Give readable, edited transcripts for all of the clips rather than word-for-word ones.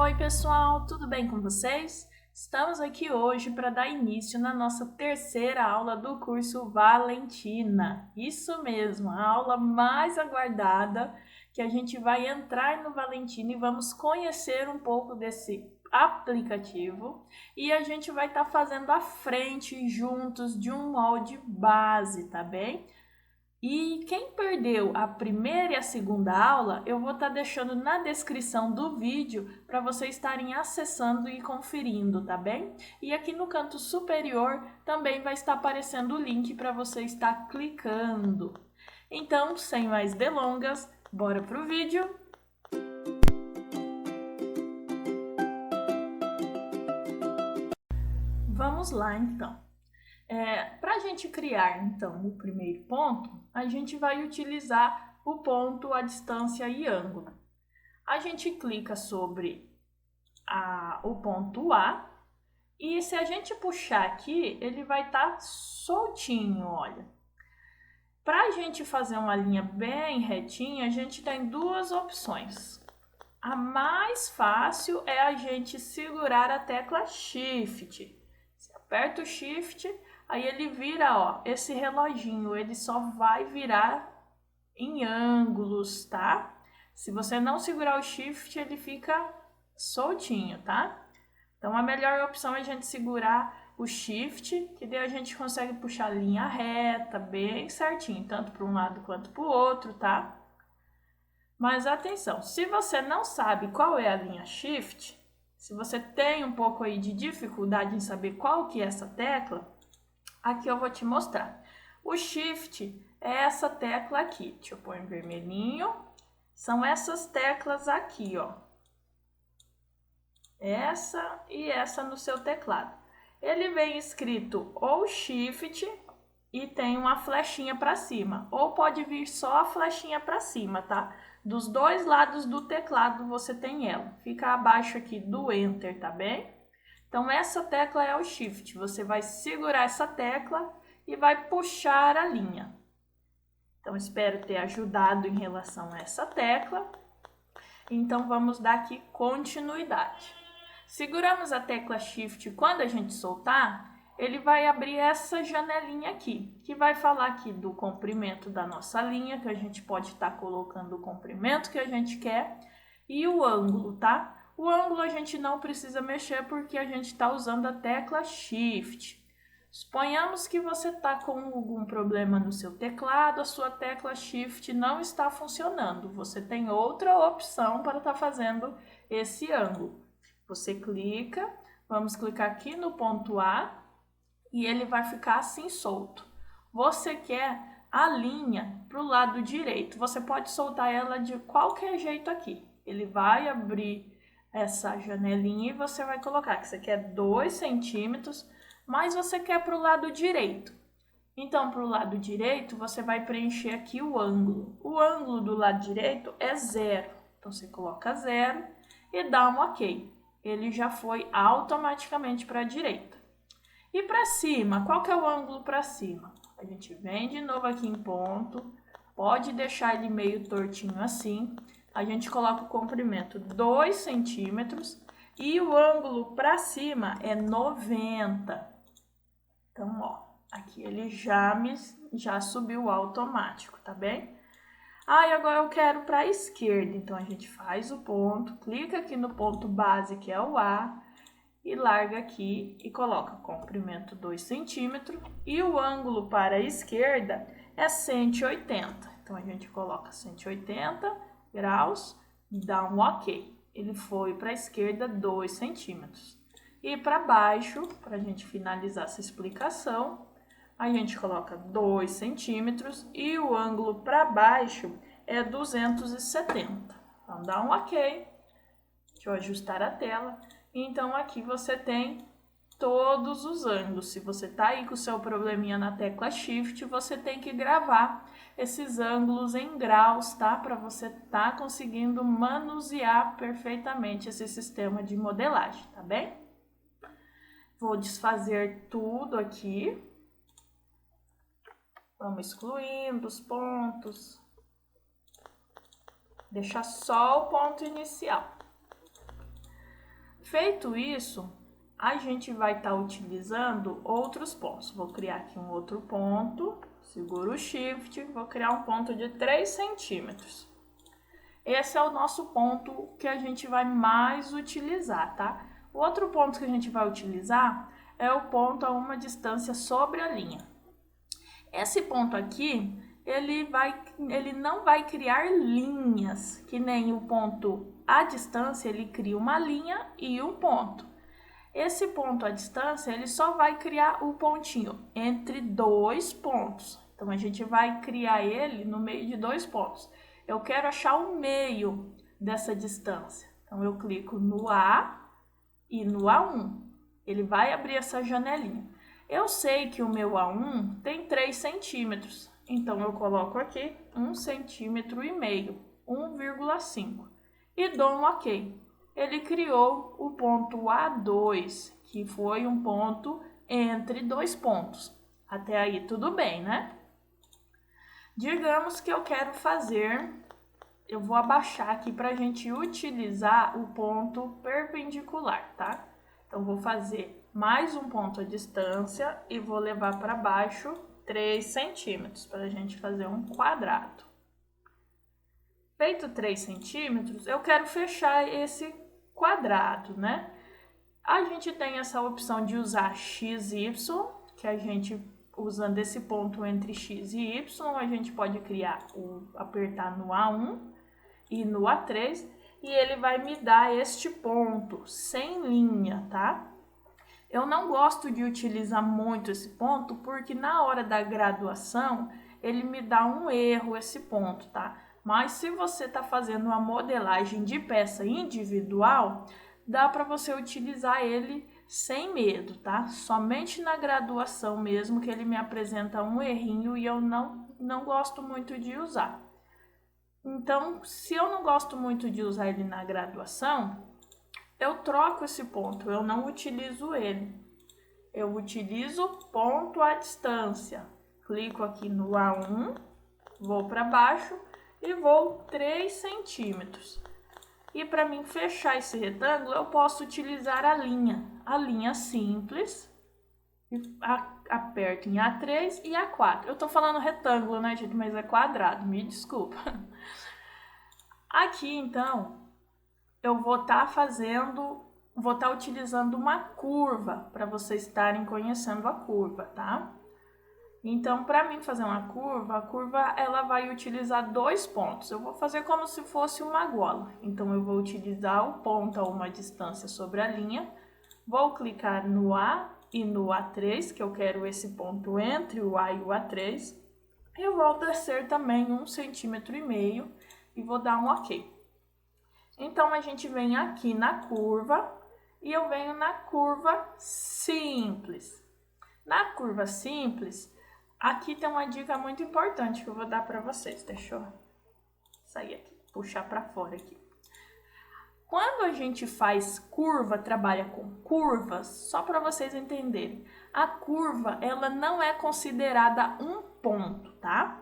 Oi pessoal, tudo bem com vocês? Estamos aqui hoje para dar início na nossa terceira aula do curso Valentina. Isso mesmo, a aula mais aguardada, que a gente vai entrar no Valentina e vamos conhecer um pouco desse aplicativo e a gente vai estar fazendo a frente juntos de um molde base, tá bem? E quem perdeu a primeira e a segunda aula, eu vou estar deixando na descrição do vídeo para vocês estarem acessando e conferindo, tá bem? E aqui no canto superior também vai estar aparecendo o link para você estar clicando. Então, sem mais delongas, bora pro vídeo! Vamos lá então. Para a gente criar, então, o primeiro ponto, a gente vai utilizar o ponto, a distância e ângulo. A gente clica sobre o ponto A e se a gente puxar aqui, ele vai estar soltinho, olha. Para a gente fazer uma linha bem retinha, a gente tem duas opções. A mais fácil é a gente segurar a tecla Shift. Você aperta o Shift, aí ele vira, ó, esse reloginho, ele só vai virar em ângulos, tá? Se você não segurar o Shift, ele fica soltinho, tá? Então, a melhor opção é a gente segurar o Shift, que daí a gente consegue puxar a linha reta, bem certinho, tanto para um lado quanto para o outro, tá? Mas atenção, se você não sabe qual é a linha Shift, se você tem um pouco aí de dificuldade em saber qual que é essa tecla, aqui eu vou te mostrar. O Shift é essa tecla aqui, deixa eu pôr em vermelhinho, são essas teclas aqui, ó. Essa e essa no seu teclado. Ele vem escrito ou Shift e tem uma flechinha para cima, ou pode vir só a flechinha para cima, tá? Dos dois lados do teclado você tem ela. Fica abaixo aqui do Enter, tá bem? Então, essa tecla é o Shift. Você vai segurar essa tecla e vai puxar a linha. Então, espero ter ajudado em relação a essa tecla. Então, vamos dar aqui continuidade. Seguramos a tecla Shift quando a gente soltar, ele vai abrir essa janelinha aqui, que vai falar aqui do comprimento da nossa linha, que a gente pode estar colocando o comprimento que a gente quer, e o ângulo, tá? O ângulo a gente não precisa mexer porque a gente está usando a tecla Shift. Suponhamos que você está com algum problema no seu teclado, a sua tecla Shift não está funcionando. Você tem outra opção para estar fazendo esse ângulo. Você clica, vamos clicar aqui no ponto A e ele vai ficar assim solto. Você quer a linha para o lado direito, você pode soltar ela de qualquer jeito aqui. Ele vai abrir essa janelinha e você vai colocar que você quer 2 centímetros, mas você quer para o lado direito. Então, para o lado direito, você vai preencher aqui o ângulo. O ângulo do lado direito é 0. Então, você coloca 0 e dá um OK. Ele já foi automaticamente para a direita. E para cima, qual que é o ângulo para cima? A gente vem de novo aqui em ponto, pode deixar ele meio tortinho assim. A gente coloca o comprimento 2 centímetros e o ângulo para cima é 90. Então, ó, aqui ele já subiu automático, tá bem? E agora eu quero para a esquerda, então a gente faz o ponto, clica aqui no ponto base, que é o A, e larga aqui e coloca comprimento 2 centímetros e o ângulo para a esquerda é 180. Então, a gente coloca 180 graus e dá um OK. Ele foi para a esquerda 2 centímetros. E para baixo, para a gente finalizar essa explicação, a gente coloca 2 centímetros e o ângulo para baixo é 270. Então, dá um OK. Deixa eu ajustar a tela. Então, aqui você tem todos os ângulos. Se você está aí com o seu probleminha na tecla Shift, você tem que gravar esses ângulos em graus, tá? Para você estar conseguindo manusear perfeitamente esse sistema de modelagem, tá bem? Vou desfazer tudo aqui. Vamos excluindo os pontos. Deixar só o ponto inicial. Feito isso, a gente vai estar utilizando outros pontos. Vou criar aqui um outro ponto, seguro o Shift, vou criar um ponto de 3 centímetros. Esse é o nosso ponto que a gente vai mais utilizar, tá? O outro ponto que a gente vai utilizar é o ponto a uma distância sobre a linha. Esse ponto aqui, ele não vai criar linhas, que nem o ponto à distância, ele cria uma linha e um ponto. Esse ponto à distância, ele só vai criar o pontinho entre dois pontos. Então, a gente vai criar ele no meio de dois pontos. Eu quero achar o meio dessa distância. Então, eu clico no A e no A1. Ele vai abrir essa janelinha. Eu sei que o meu A1 tem 3 centímetros. Então, eu coloco aqui 1,5 centímetro, 1,5. E dou um OK. Ele criou o ponto A2, que foi um ponto entre dois pontos. Até aí tudo bem, né? Digamos que eu quero fazer, eu vou abaixar aqui para a gente utilizar o ponto perpendicular, tá? Então, vou fazer mais um ponto à distância e vou levar para baixo 3 centímetros para a gente fazer um quadrado. Feito 3 centímetros, eu quero fechar esse quadrado, né? A gente tem essa opção de usar x, y, que a gente, usando esse ponto entre x e y, a gente pode apertar no A1 e no A3, e ele vai me dar este ponto sem linha, tá? Eu não gosto de utilizar muito esse ponto, porque na hora da graduação, ele me dá um erro esse ponto, tá? Mas se você está fazendo uma modelagem de peça individual, dá para você utilizar ele sem medo, tá? Somente na graduação mesmo que ele me apresenta um errinho e eu não gosto muito de usar. Então, se eu não gosto muito de usar ele na graduação, eu troco esse ponto, eu não utilizo ele. Eu utilizo ponto à distância. Clico aqui no A1, vou para baixo e vou 3 centímetros. E para mim fechar esse retângulo, eu posso utilizar a linha simples. Aperto em A3 e A4. Eu tô falando retângulo, né, gente? Mas é quadrado, me desculpa. Aqui, então, eu vou estar utilizando uma curva para vocês estarem conhecendo a curva, tá? Então, para mim fazer uma curva, a curva ela vai utilizar dois pontos. Eu vou fazer como se fosse uma gola. Então, eu vou utilizar o ponto a uma distância sobre a linha. Vou clicar no A e no A3, que eu quero esse ponto entre o A e o A3. Eu vou descer também 1,5 centímetro e vou dar um OK. Então, a gente vem aqui na curva e eu venho na curva simples. Na curva simples, aqui tem uma dica muito importante que eu vou dar para vocês. Deixa eu sair aqui, puxar para fora aqui. Quando a gente faz curva, trabalha com curvas, só para vocês entenderem, a curva ela não é considerada um ponto, tá?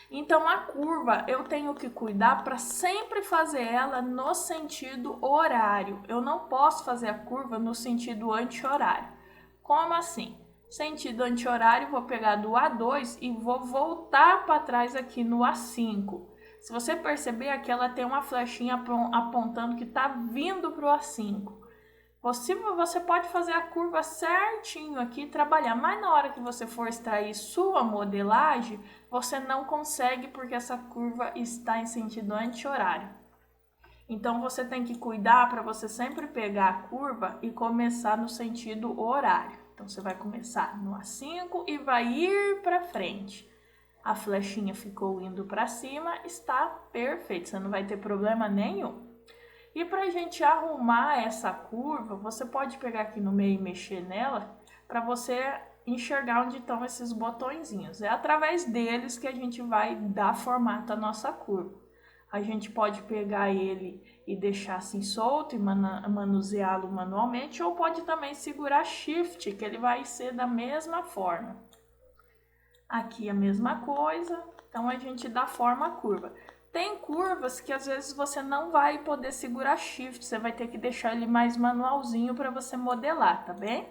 Então, a curva eu tenho que cuidar para sempre fazer ela no sentido horário. Eu não posso fazer a curva no sentido anti-horário. Como assim? Sentido anti-horário, vou pegar do A2 e vou voltar para trás aqui no A5. Se você perceber, aqui ela tem uma flechinha apontando que está vindo para o A5. Você pode fazer a curva certinho aqui e trabalhar, mas na hora que você for extrair sua modelagem, você não consegue porque essa curva está em sentido anti-horário. Então, você tem que cuidar para você sempre pegar a curva e começar no sentido horário. Então, você vai começar no A5 e vai ir para frente. A flechinha ficou indo para cima, está perfeito, você não vai ter problema nenhum. E para a gente arrumar essa curva, você pode pegar aqui no meio e mexer nela para você enxergar onde estão esses botõezinhos. É através deles que a gente vai dar formato à nossa curva. A gente pode pegar ele e deixar assim solto e manuseá-lo manualmente, ou pode também segurar Shift, que ele vai ser da mesma forma. Aqui a mesma coisa, então a gente dá forma à curva. Tem curvas que às vezes você não vai poder segurar Shift, você vai ter que deixar ele mais manualzinho para você modelar, tá bem?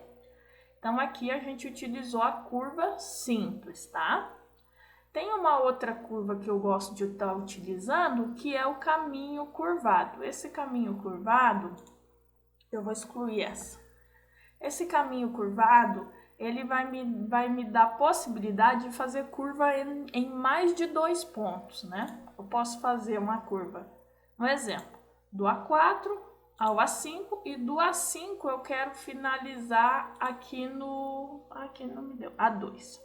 Então aqui a gente utilizou a curva simples, tá? Tem uma outra curva que eu gosto de estar utilizando, que é o caminho curvado. Esse caminho curvado, eu vou excluir essa. Esse caminho curvado, ele vai me dar possibilidade de fazer curva em mais de 2 pontos, né? Eu posso fazer uma curva, um exemplo, do A4 ao A5, e do A5 eu quero finalizar aqui no A2.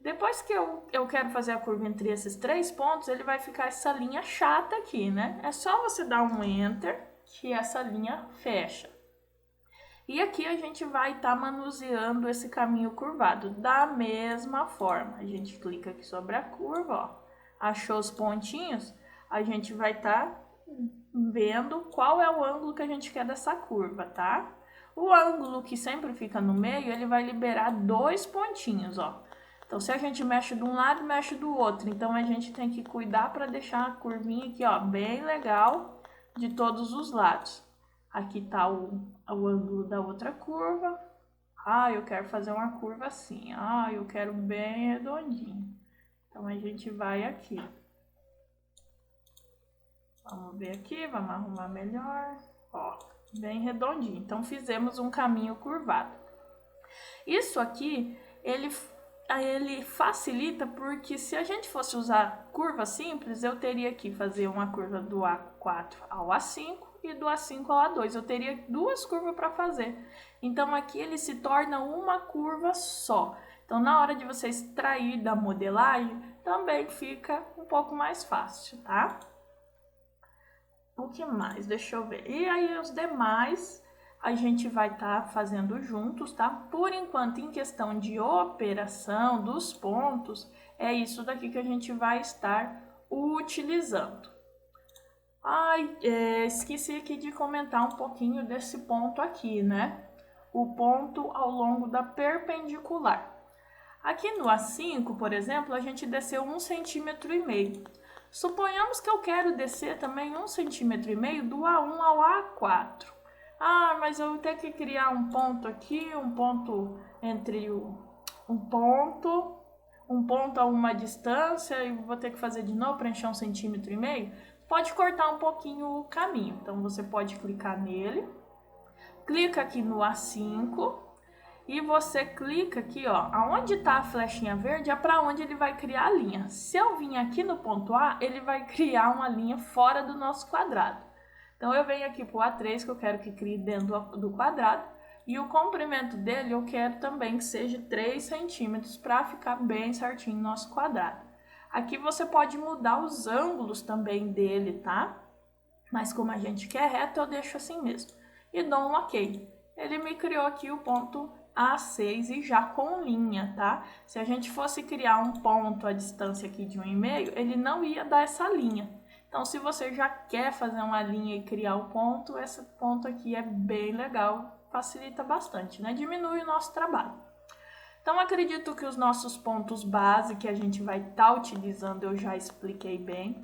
Depois que eu quero fazer a curva entre esses 3 pontos, ele vai ficar essa linha chata aqui, né? É só você dar um Enter que essa linha fecha. E aqui a gente vai estar manuseando esse caminho curvado da mesma forma. A gente clica aqui sobre a curva, ó, achou os pontinhos, a gente vai estar vendo qual é o ângulo que a gente quer dessa curva, tá? O ângulo que sempre fica no meio, ele vai liberar 2 pontinhos, ó. Então, se a gente mexe de um lado, mexe do outro. Então, a gente tem que cuidar para deixar a curvinha aqui, ó, bem legal de todos os lados. Aqui tá o ângulo da outra curva. Ah, eu quero fazer uma curva assim. Ah, eu quero bem redondinho. Então, a gente vai aqui. Vamos ver aqui, vamos arrumar melhor. Ó, bem redondinho. Então, fizemos um caminho curvado. Isso aqui, ele facilita porque se a gente fosse usar curva simples, eu teria que fazer uma curva do A4 ao A5 e do A5 ao A2. Eu teria 2 curvas para fazer. Então, aqui ele se torna uma curva só. Então, na hora de você extrair da modelagem, também fica um pouco mais fácil, tá? O que mais? Deixa eu ver. E aí, os demais a gente vai estar fazendo juntos, tá? Por enquanto, em questão de operação dos pontos, é isso daqui que a gente vai estar utilizando. Esqueci aqui de comentar um pouquinho desse ponto aqui, né? O ponto ao longo da perpendicular. Aqui no A5, por exemplo, a gente desceu 1,5 cm. Suponhamos que eu quero descer também 1,5 cm do A1 ao A4. Ah, mas eu vou ter que criar um ponto aqui, um ponto entre um ponto a uma distância, e vou ter que fazer de novo para encher 1,5 cm. Pode cortar um pouquinho o caminho. Então, você pode clicar nele, clica aqui no A5 e você clica aqui, ó, aonde está a flechinha verde é para onde ele vai criar a linha. Se eu vim aqui no ponto A, ele vai criar uma linha fora do nosso quadrado. Então, eu venho aqui para o A3, que eu quero que crie dentro do quadrado, e o comprimento dele eu quero também que seja 3 centímetros para ficar bem certinho no nosso quadrado. Aqui você pode mudar os ângulos também dele, tá? Mas como a gente quer reto, eu deixo assim mesmo. E dou um OK. Ele me criou aqui o ponto A6 e já com linha, tá? Se a gente fosse criar um ponto à distância aqui de 1,5, ele não ia dar essa linha. Então, se você já quer fazer uma linha e criar o ponto, esse ponto aqui é bem legal, facilita bastante, né? Diminui o nosso trabalho. Então, acredito que os nossos pontos base que a gente vai estar utilizando, eu já expliquei bem.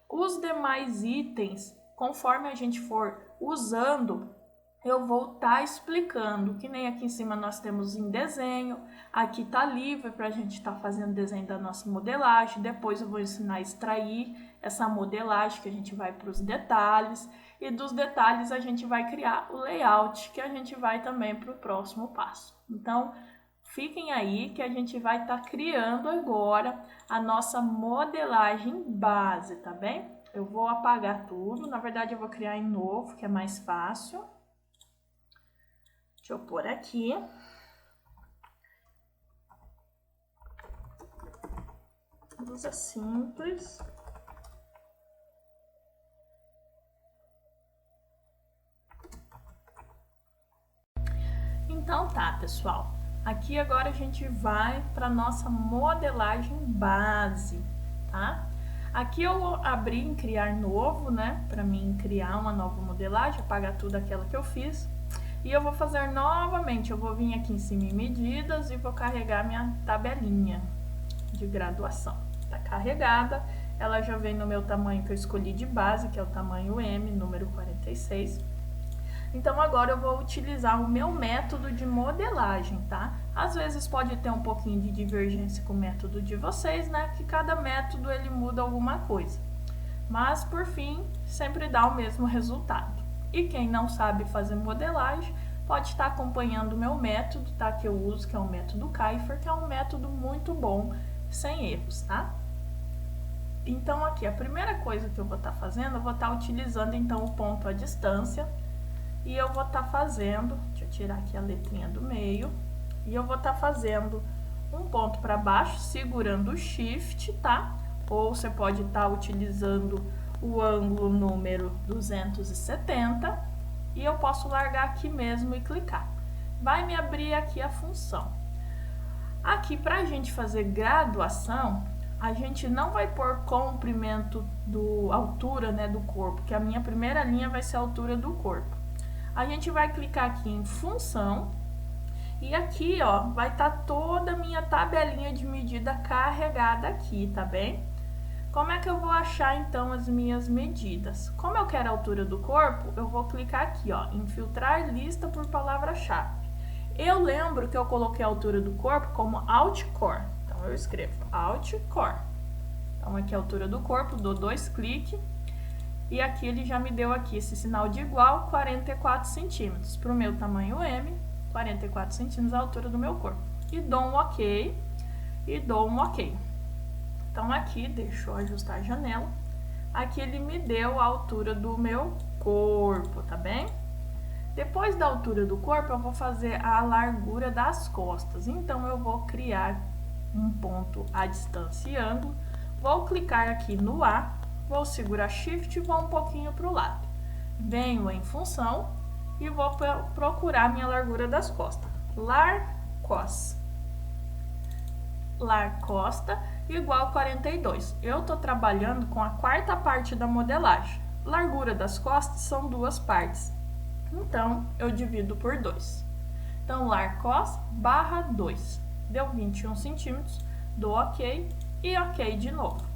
Os demais itens, conforme a gente for usando, eu vou estar explicando, que nem aqui em cima nós temos em desenho, aqui tá livre para a gente estar fazendo desenho da nossa modelagem, depois eu vou ensinar a extrair essa modelagem, que a gente vai para os detalhes, e dos detalhes a gente vai criar o layout, que a gente vai também para o próximo passo. Então, fiquem aí que a gente vai estar criando agora a nossa modelagem base, tá bem? Eu vou apagar tudo, na verdade eu vou criar em novo, que é mais fácil. Deixa eu pôr aqui. Usa simples. Então tá, pessoal. Aqui agora a gente vai para nossa modelagem base, tá? Aqui eu abri em criar novo, né? Para mim criar uma nova modelagem, apagar tudo aquela que eu fiz. E eu vou fazer novamente, eu vou vir aqui em cima em medidas e vou carregar minha tabelinha de graduação. Tá carregada, ela já vem no meu tamanho que eu escolhi de base, que é o tamanho M, número 46. Então, agora eu vou utilizar o meu método de modelagem, tá? Às vezes pode ter um pouquinho de divergência com o método de vocês, né? Que cada método ele muda alguma coisa. Mas, por fim, sempre dá o mesmo resultado. E quem não sabe fazer modelagem, pode estar acompanhando o meu método, tá? Que eu uso, que é o método Kaifer, que é um método muito bom, sem erros, tá? Então, aqui, a primeira coisa que eu vou estar fazendo, eu vou estar utilizando, então, o ponto à distância. E eu vou estar fazendo, deixa eu tirar aqui a letrinha do meio, e eu vou estar fazendo um ponto para baixo, segurando o Shift, tá? Ou você pode estar utilizando o ângulo número 270, e eu posso largar aqui mesmo e clicar. Vai me abrir aqui a função. Aqui, para a gente fazer graduação, a gente não vai pôr comprimento altura, né, do corpo, que a minha primeira linha vai ser a altura do corpo. A gente vai clicar aqui em função e aqui, ó, vai estar toda a minha tabelinha de medida carregada aqui, tá bem? Como é que eu vou achar, então, as minhas medidas? Como eu quero a altura do corpo, eu vou clicar aqui, ó, em filtrar lista por palavra-chave. Eu lembro que eu coloquei a altura do corpo como Alt-Core, então eu escrevo Alt-Core. Então, aqui é a altura do corpo, dou 2 cliques. E aqui ele já me deu aqui esse sinal de igual, 44 centímetros. Para o meu tamanho M, 44 centímetros a altura do meu corpo. E dou um OK, e dou um OK. Então, aqui, deixa eu ajustar a janela. Aqui ele me deu a altura do meu corpo, tá bem? Depois da altura do corpo, eu vou fazer a largura das costas. Então, eu vou criar um ponto à distância e ângulo. Vou clicar aqui no A. Vou segurar Shift e vou um pouquinho para o lado. Venho em função e vou procurar minha largura das costas. Lar costa igual 42. Eu estou trabalhando com a quarta parte da modelagem. Largura das costas são 2 partes. Então, eu divido por 2. Então, lar cos barra 2. Deu 21 centímetros. Dou OK e OK de novo.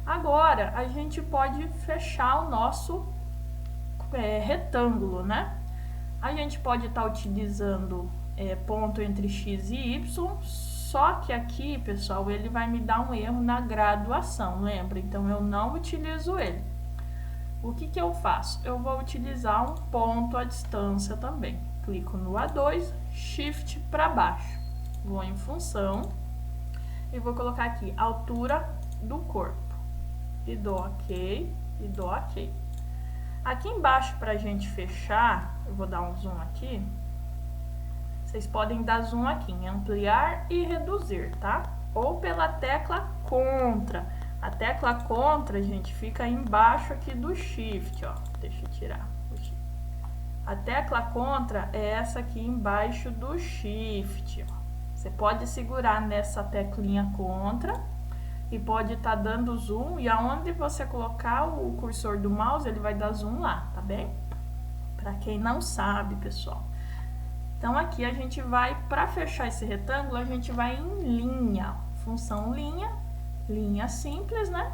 Agora, a gente pode fechar o nosso retângulo, né? A gente pode estar utilizando ponto entre X e Y, só que aqui, pessoal, ele vai me dar um erro na graduação, lembra? Então, eu não utilizo ele. O que eu faço? Eu vou utilizar um ponto à distância também. Clico no A2, Shift para baixo. Vou em função e vou colocar aqui altura do corpo. E dou OK, e dou OK. Aqui embaixo, para a gente fechar, eu vou dar um zoom aqui. Vocês podem dar zoom aqui em ampliar e reduzir, tá? Ou pela tecla Ctrl. A tecla Ctrl, gente, fica embaixo aqui do Shift, ó. Deixa eu tirar. A tecla Ctrl é essa aqui embaixo do Shift, ó. Você pode segurar nessa teclinha Ctrl e pode estar dando zoom, e aonde você colocar o cursor do mouse, ele vai dar zoom lá, tá bem? Para quem não sabe, pessoal. Então, aqui a gente vai, para fechar esse retângulo, a gente vai em linha, função linha, linha simples, né?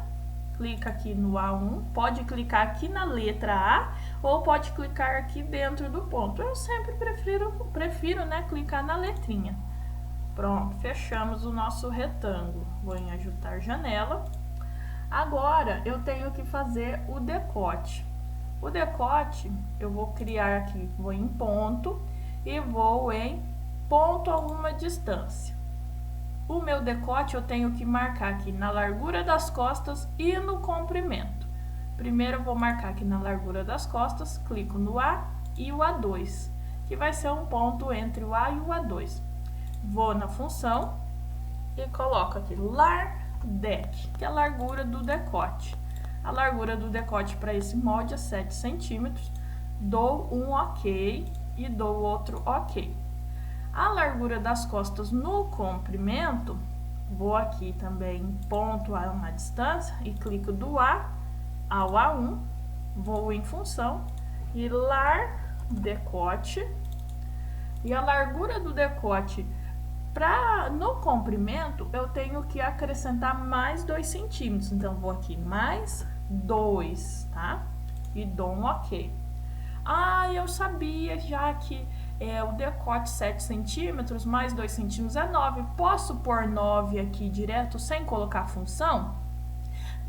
Clica aqui no A1, pode clicar aqui na letra A, ou pode clicar aqui dentro do ponto. Eu sempre prefiro, né, clicar na letrinha. Pronto, fechamos o nosso retângulo. Vou em ajustar janela. Agora, eu tenho que fazer o decote. O decote, eu vou criar aqui, vou em ponto e vou em ponto a uma distância. O meu decote eu tenho que marcar aqui na largura das costas e no comprimento. Primeiro eu vou marcar aqui na largura das costas, clico no A e o A2, que vai ser um ponto entre o A e o A2. Vou na função e coloco aqui lar-dec, que é a largura do decote. A largura do decote para esse molde é 7 centímetros. Dou um OK e dou outro OK. A largura das costas no comprimento, vou aqui também em ponto a uma distância e clico do A ao A1, vou em função e lar-decote. E a largura do decote No comprimento, eu tenho que acrescentar mais 2 centímetros. Então, vou aqui mais 2, tá? E dou um ok. Ah, eu sabia já que o decote 7 centímetros mais 2 centímetros é 9. Posso pôr 9 aqui direto sem colocar função?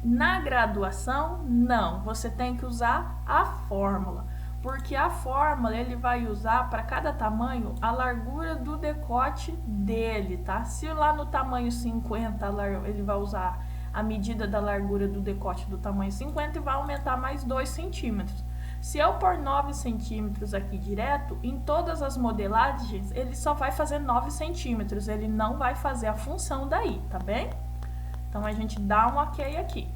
Na graduação, não. Você tem que usar a fórmula. Porque a fórmula ele vai usar para cada tamanho a largura do decote dele, tá? Se lá no tamanho 50 ele vai usar a medida da largura do decote do tamanho 50 e vai aumentar mais 2 centímetros. Se eu pôr 9 centímetros aqui direto, em todas as modelagens ele só vai fazer 9 centímetros, ele não vai fazer a função daí, tá bem? Então a gente dá um ok aqui.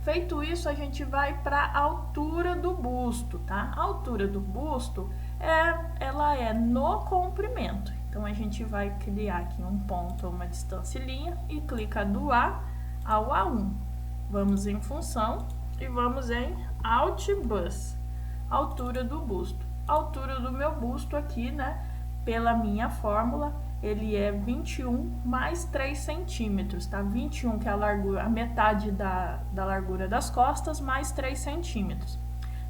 Feito isso, a gente vai para a altura do busto, tá? A altura do busto, ela é no comprimento. Então, a gente vai criar aqui um ponto, uma distância e linha e clica do A ao A1. Vamos em função e vamos em Alt Bus, altura do busto. A altura do meu busto aqui, né? Pela minha fórmula, ele é 21 mais 3 centímetros, tá? 21 que é a largura, a metade da largura das costas, mais 3 centímetros.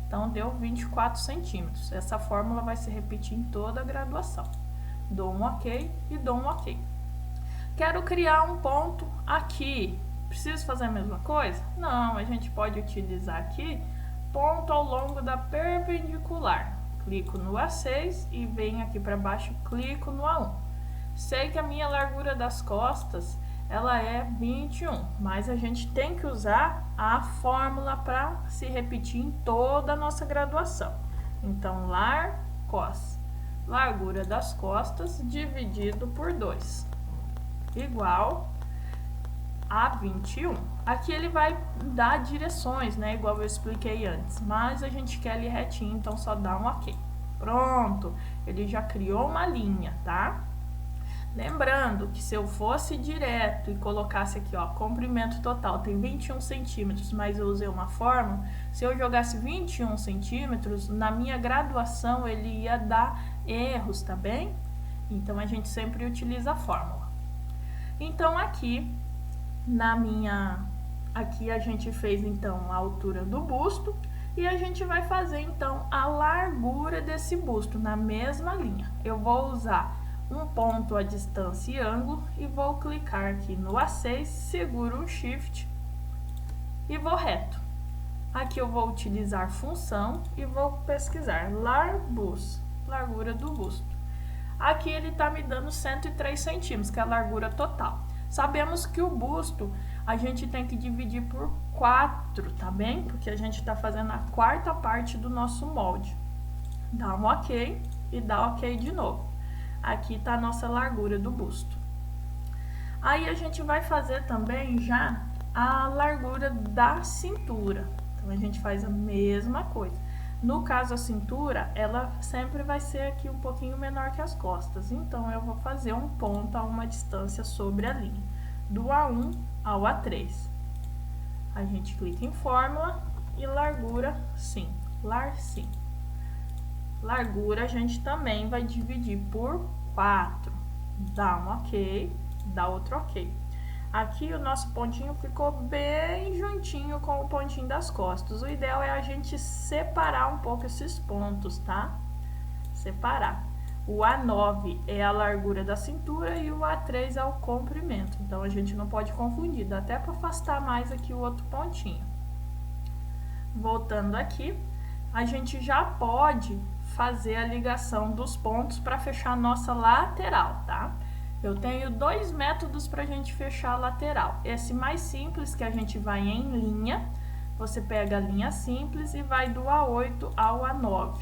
Então, deu 24 centímetros. Essa fórmula vai se repetir em toda a graduação. Dou um ok e dou um ok. Quero criar um ponto aqui. Preciso fazer a mesma coisa? Não, a gente pode utilizar aqui ponto ao longo da perpendicular. Clico no A6 e venho aqui para baixo, clico no A1. Sei que a minha largura das costas, ela é 21, mas a gente tem que usar a fórmula para se repetir em toda a nossa graduação. Então, lar cos, largura das costas dividido por 2, igual a 21. Aqui ele vai dar direções, né, igual eu expliquei antes, mas a gente quer ele retinho, então só dá um ok. Pronto, ele já criou uma linha, tá? Lembrando que se eu fosse direto e colocasse aqui, ó, comprimento total tem 21 centímetros, mas eu usei uma fórmula, se eu jogasse 21 centímetros, na minha graduação ele ia dar erros, tá bem? Então, a gente sempre utiliza a fórmula. Então, aqui a gente fez, então, a altura do busto e a gente vai fazer, então, a largura desse busto na mesma linha. Eu vou usar um ponto, a distância e ângulo e vou clicar aqui no A6, seguro um Shift e vou reto. Aqui eu vou utilizar função e vou pesquisar larbus, largura do busto. Aqui ele está me dando 103 centímetros, que é a largura total. Sabemos que o busto a gente tem que dividir por 4, tá bem? Porque a gente está fazendo a quarta parte do nosso molde. Dá um ok e dá ok de novo. Aqui está a nossa largura do busto. Aí a gente vai fazer também já a largura da cintura. Então, a gente faz a mesma coisa. No caso, a cintura, ela sempre vai ser aqui um pouquinho menor que as costas. Então, eu vou fazer um ponto a uma distância sobre a linha. Do A1 ao A3. A gente clica em fórmula e largura sim. Lar sim. Largura a gente também vai dividir por 4. Dá um ok, dá outro ok. Aqui o nosso pontinho ficou bem juntinho com o pontinho das costas. O ideal é a gente separar um pouco esses pontos, tá? Separar. O A9 é a largura da cintura e o A3 é o comprimento. Então, a gente não pode confundir, dá até para afastar mais aqui o outro pontinho. Voltando aqui, a gente já pode fazer a ligação dos pontos para fechar a nossa lateral, tá? Eu tenho 2 métodos para a gente fechar a lateral. Esse mais simples, que a gente vai em linha, você pega a linha simples e vai do A8 ao A9.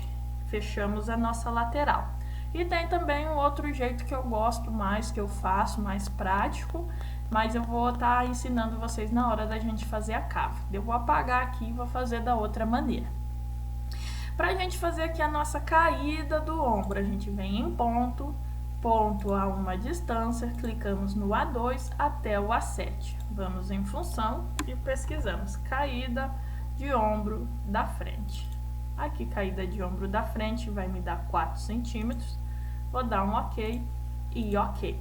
Fechamos a nossa lateral. E tem também um outro jeito que eu gosto mais, que eu faço, mais prático, mas eu vou estar ensinando vocês na hora da gente fazer a cava. Eu vou apagar aqui e vou fazer da outra maneira. Para a gente fazer aqui a nossa caída do ombro, a gente vem em ponto, ponto a uma distância, clicamos no A2 até o A7. Vamos em função e pesquisamos caída de ombro da frente. Aqui, caída de ombro da frente vai me dar 4 centímetros. Vou dar um ok e ok.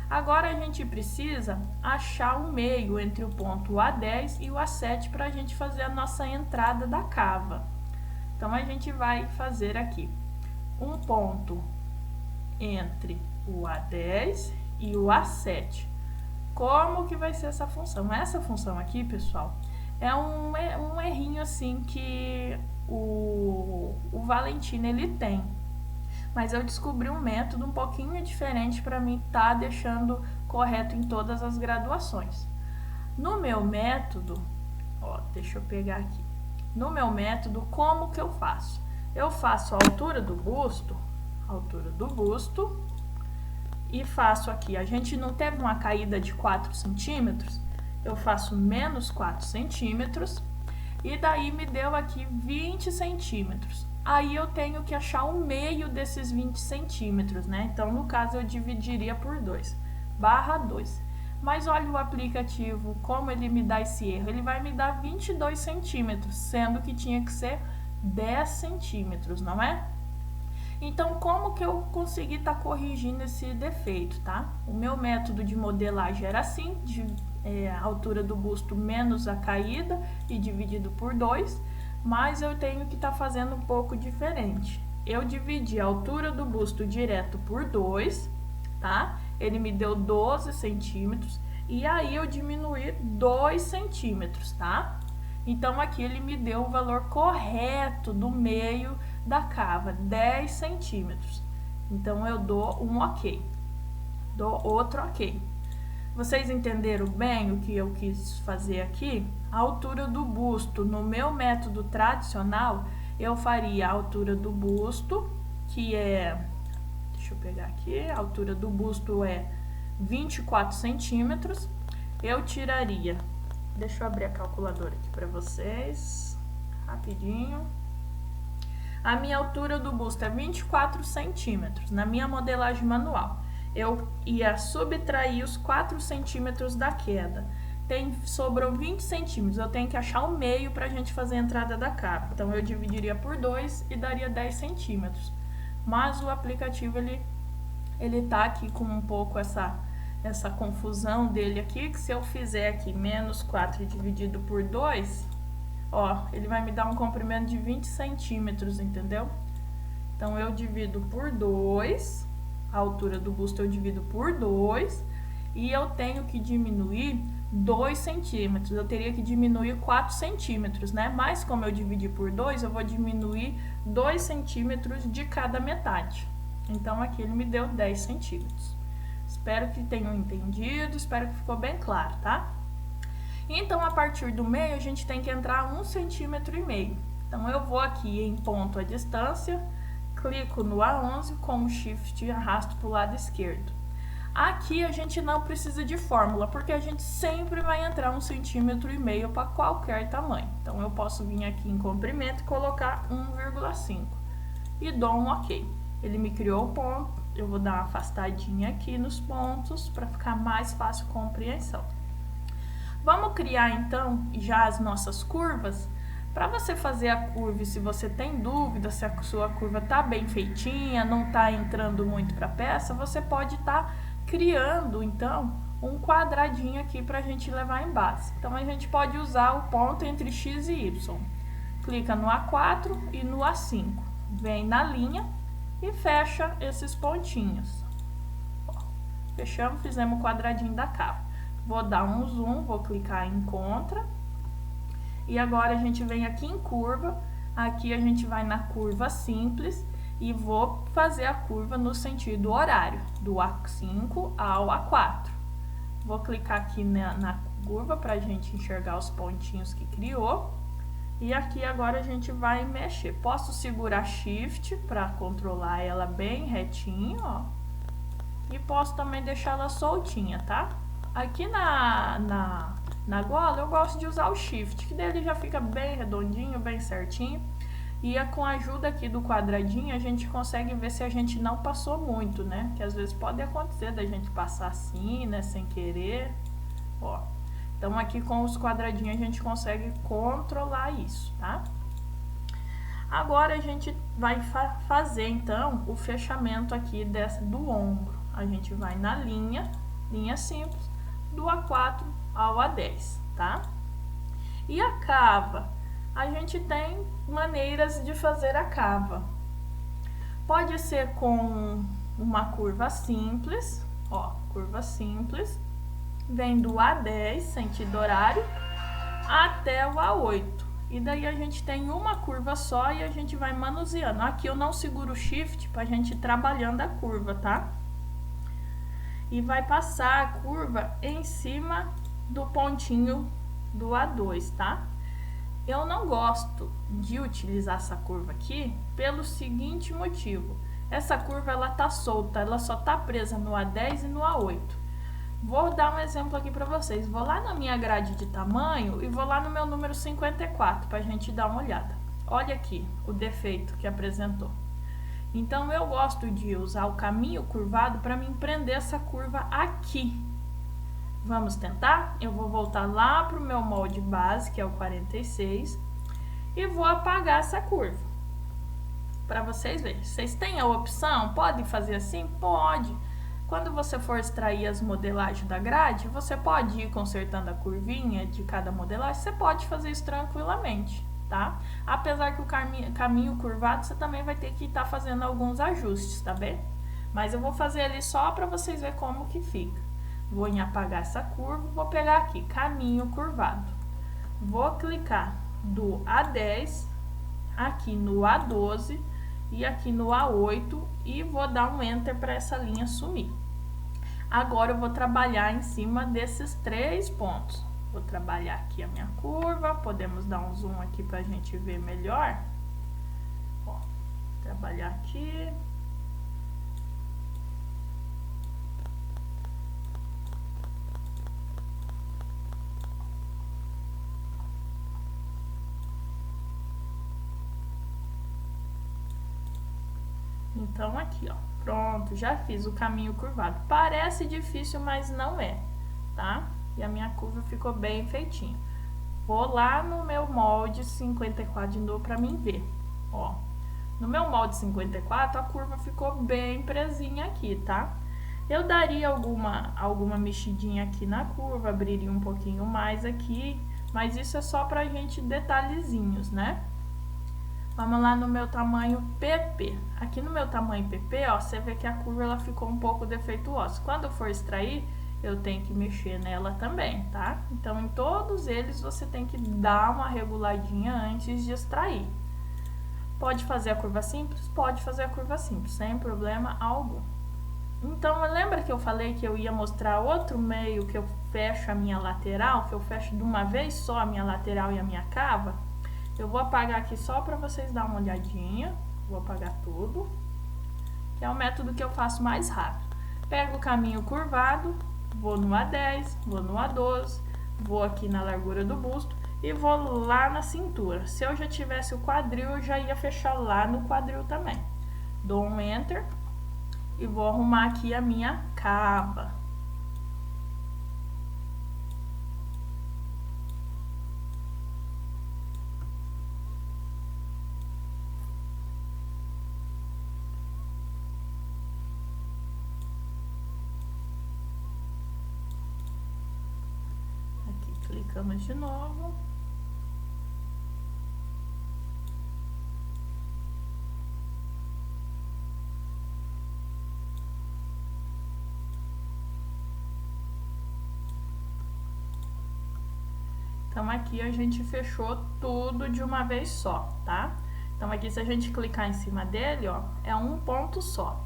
Agora a gente precisa achar o meio entre o ponto A10 e o A7 para a gente fazer a nossa entrada da cava. Então, a gente vai fazer aqui um ponto entre o A10 e o A7. Como que vai ser essa função? Essa função aqui, pessoal, é um errinho assim que o Valentino ele tem. Mas eu descobri um método um pouquinho diferente para mim estar deixando correto em todas as graduações. No meu método, ó, deixa eu pegar aqui. No meu método, como que eu faço? Eu faço a altura do busto, e faço aqui, a gente não teve uma caída de 4 centímetros, eu faço menos 4 centímetros, e daí me deu aqui 20 centímetros. Aí eu tenho que achar o meio desses 20 centímetros, né? Então, no caso, eu dividiria por 2, barra 2. Mas olha o aplicativo, como ele me dá esse erro. Ele vai me dar 22 centímetros, sendo que tinha que ser 10 centímetros, não é? Então, como que eu consegui estar corrigindo esse defeito, tá? O meu método de modelagem era assim, a altura do busto menos a caída e dividido por 2, mas eu tenho que estar fazendo um pouco diferente. Eu dividi a altura do busto direto por 2, tá? Ele me deu 12 centímetros e aí eu diminuí 2 centímetros, tá? Então, aqui ele me deu o valor correto do meio da cava, 10 centímetros. Então, eu dou um ok, dou outro ok. Vocês entenderam bem o que eu quis fazer aqui? A altura do busto, no meu método tradicional, eu faria a altura do busto, que é... Deixa eu pegar aqui, a altura do busto é 24 centímetros. Eu tiraria... Deixa eu abrir a calculadora aqui para vocês, rapidinho. A minha altura do busto é 24 centímetros, na minha modelagem manual. Eu ia subtrair os 4 centímetros da queda. Sobrou 20 centímetros, eu tenho que achar o meio para a gente fazer a entrada da cava. Então, eu dividiria por 2 e daria 10 centímetros. Mas o aplicativo, ele tá aqui com um pouco essa confusão dele aqui, que se eu fizer aqui menos 4 dividido por 2, ó, ele vai me dar um comprimento de 20 centímetros, entendeu? Então, eu divido por 2, a altura do busto eu divido por 2, e eu tenho que diminuir 2 centímetros, eu teria que diminuir 4 centímetros, né? Mas como eu dividi por 2, eu vou diminuir 2 centímetros de cada metade. Então, aqui ele me deu 10 centímetros. Espero que tenham entendido, espero que ficou bem claro, tá? Então, a partir do meio, a gente tem que entrar 1,5 centímetros. Então, eu vou aqui em ponto a distância, clico no A11, com o Shift arrasto para o lado esquerdo. Aqui a gente não precisa de fórmula, porque a gente sempre vai entrar 1,5 centímetros para qualquer tamanho. Então, eu posso vir aqui em comprimento e colocar 1,5 e dou um ok. Ele me criou o ponto, eu vou dar uma afastadinha aqui nos pontos para ficar mais fácil a compreensão. Vamos criar então já as nossas curvas. Para você fazer a curva, e se você tem dúvida se a sua curva está bem feitinha, não está entrando muito para a peça, você pode estar criando então um quadradinho aqui para a gente levar em base. Então, a gente pode usar o ponto entre X e Y. Clica no A4 e no A5. Vem na linha e fecha esses pontinhos. Fechamos, fizemos o quadradinho da cava. Vou dar um zoom, vou clicar em contra. E agora a gente vem aqui em curva. Aqui a gente vai na curva simples e vou fazer a curva no sentido horário, do A5 ao A4. Vou clicar aqui na curva para a gente enxergar os pontinhos que criou. E aqui agora a gente vai mexer. Posso segurar Shift para controlar ela bem retinho, ó. E posso também deixar ela soltinha, tá? Aqui na gola eu gosto de usar o Shift, que dele já fica bem redondinho, bem certinho. E com a ajuda aqui do quadradinho a gente consegue ver se a gente não passou muito, né? Que às vezes pode acontecer da gente passar assim, né? Sem querer, ó. Então, aqui com os quadradinhos a gente consegue controlar isso, tá? Agora, a gente vai fazer, então, o fechamento aqui do ombro. a gente vai na linha simples, do A4 ao A10, tá? E a cava, a gente tem maneiras de fazer a cava. Pode ser com uma curva simples, ó, curva simples, vem do A10, sentido horário, até o A8. E daí a gente tem uma curva só e a gente vai manuseando. Aqui eu não seguro o shift pra gente ir trabalhando a curva, tá? E vai passar a curva em cima do pontinho do A2, tá? Eu não gosto de utilizar essa curva aqui pelo seguinte motivo. Essa curva ela tá solta, ela só tá presa no A10 e no A8. Vou dar um exemplo aqui para vocês. Vou lá na minha grade de tamanho e vou lá no meu número 54 para a gente dar uma olhada. Olha aqui o defeito que apresentou. Então eu gosto de usar o caminho curvado para me prender essa curva aqui. Vamos tentar? Eu vou voltar lá para o meu molde base, que é o 46, e vou apagar essa curva. Para vocês verem. Vocês têm a opção? Pode fazer assim? Pode. Quando você for extrair as modelagens da grade, você pode ir consertando a curvinha de cada modelagem, você pode fazer isso tranquilamente, tá? Apesar que o caminho curvado, você também vai ter que estar fazendo alguns ajustes, tá bem? Mas eu vou fazer ali só para vocês verem como que fica. Vou em apagar essa curva, vou pegar aqui, caminho curvado. Vou clicar do A10, aqui no A12 e aqui no A8 e vou dar um Enter para essa linha sumir. Agora eu vou trabalhar em cima desses 3 pontos. Vou trabalhar aqui a minha curva, podemos dar um zoom aqui para a gente ver melhor. Ó, trabalhar aqui. Então, aqui, ó, pronto, já fiz o caminho curvado. Parece difícil, mas não é, tá? E a minha curva ficou bem feitinha. Vou lá no meu molde 54 de novo pra mim ver, ó. No meu molde 54, a curva ficou bem presinha aqui, tá? Eu daria alguma mexidinha aqui na curva, abriria um pouquinho mais aqui, mas isso é só pra gente detalhezinhos, né? Vamos lá no meu tamanho PP. Aqui no meu tamanho PP, ó, você vê que a curva ela ficou um pouco defeituosa. Quando eu for extrair, eu tenho que mexer nela também, tá? Então, em todos eles, você tem que dar uma reguladinha antes de extrair. Pode fazer a curva simples? Pode fazer a curva simples, sem problema algum. Então, lembra que eu falei que eu ia mostrar outro meio que eu fecho a minha lateral, que eu fecho de uma vez só a minha lateral e a minha cava? Eu vou apagar aqui só para vocês darem uma olhadinha. Vou apagar tudo. Que é o método que eu faço mais rápido. Pego o caminho curvado, vou no A10, vou no A12, vou aqui na largura do busto e vou lá na cintura. Se eu já tivesse o quadril, eu já ia fechar lá no quadril também. Dou um Enter e vou arrumar aqui a minha cava. Clicamos de novo. Então, aqui a gente fechou tudo de uma vez só, tá? Então, aqui se a gente clicar em cima dele, ó, é um ponto só.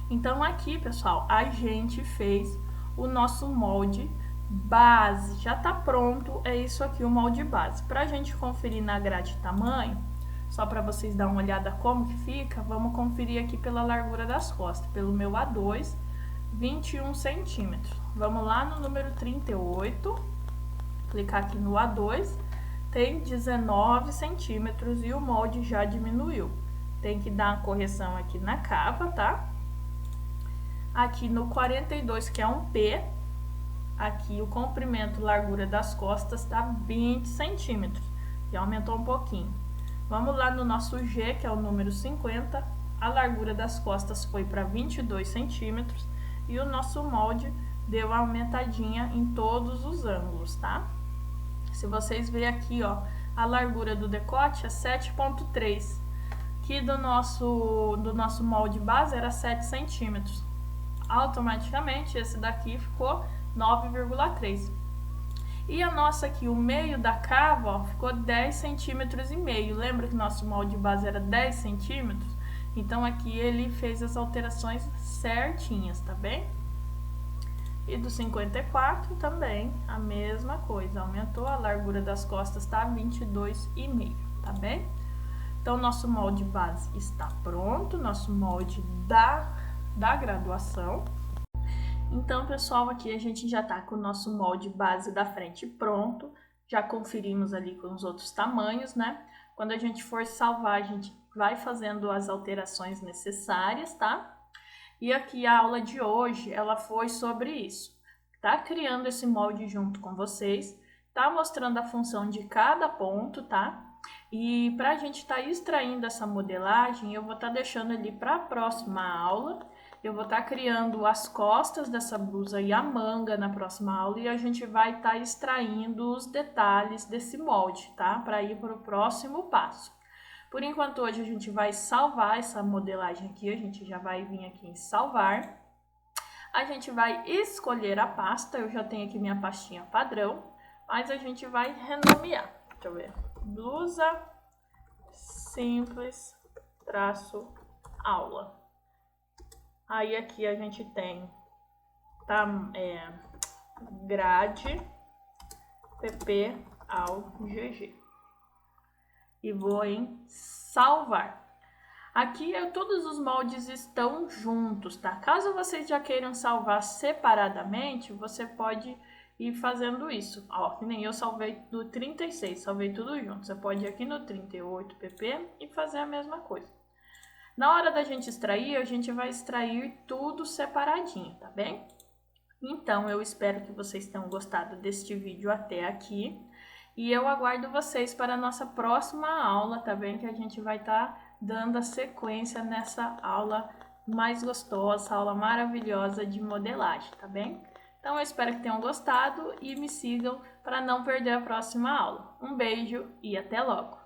Então, aqui, pessoal, a gente fez o nosso molde base, já tá pronto, é isso aqui o molde base. Pra gente conferir na grade tamanho, só para vocês dar uma olhada como que fica, vamos conferir aqui pela largura das costas, pelo meu A2, 21 centímetros. Vamos lá no número 38, clicar aqui no A2, tem 19 centímetros e o molde já diminuiu. Tem que dar uma correção aqui na cava, tá? Aqui no 42, que é um P, aqui o comprimento, largura das costas tá 20 centímetros, e aumentou um pouquinho. Vamos lá no nosso G, que é o número 50, a largura das costas foi para 22 centímetros e o nosso molde deu uma aumentadinha em todos os ângulos, tá? Se vocês verem aqui, ó, a largura do decote é 7,3, que do nosso molde base era 7 centímetros. Automaticamente esse daqui ficou 9,3. E a nossa aqui, o meio da cava, ó, ficou 10 centímetros e meio. Lembra que nosso molde base era 10 centímetros? Então aqui ele fez as alterações certinhas, tá bem? E do 54 também a mesma coisa, aumentou a largura das costas, tá? 22,5, tá bem? Então nosso molde base está pronto, nosso molde da graduação. Então, pessoal, aqui a gente já tá com o nosso molde base da frente pronto. Já conferimos ali com os outros tamanhos, né? Quando a gente for salvar, a gente vai fazendo as alterações necessárias, tá? E aqui a aula de hoje, ela foi sobre isso. Tá criando esse molde junto com vocês, tá mostrando a função de cada ponto, tá? E pra gente tá extraindo essa modelagem, eu vou estar deixando ali para a próxima aula. Eu vou estar criando as costas dessa blusa e a manga na próxima aula e a gente vai estar extraindo os detalhes desse molde, tá? Para ir para o próximo passo. Por enquanto, hoje a gente vai salvar essa modelagem aqui, a gente já vai vir aqui em salvar. A gente vai escolher a pasta, eu já tenho aqui minha pastinha padrão, mas a gente vai renomear. Deixa eu ver. Blusa simples, traço, aula. Aí aqui a gente tem grade pp ao GG. E vou em salvar. Aqui todos os moldes estão juntos, tá? Caso vocês já queiram salvar separadamente, você pode ir fazendo isso. Ó, que nem eu salvei do 36, salvei tudo junto. Você pode ir aqui no 38 pp e fazer a mesma coisa. Na hora da gente extrair, a gente vai extrair tudo separadinho, tá bem? Então, eu espero que vocês tenham gostado deste vídeo até aqui. E eu aguardo vocês para a nossa próxima aula, tá bem? Que a gente vai estar dando a sequência nessa aula mais gostosa, aula maravilhosa de modelagem, tá bem? Então, eu espero que tenham gostado e me sigam para não perder a próxima aula. Um beijo e até logo!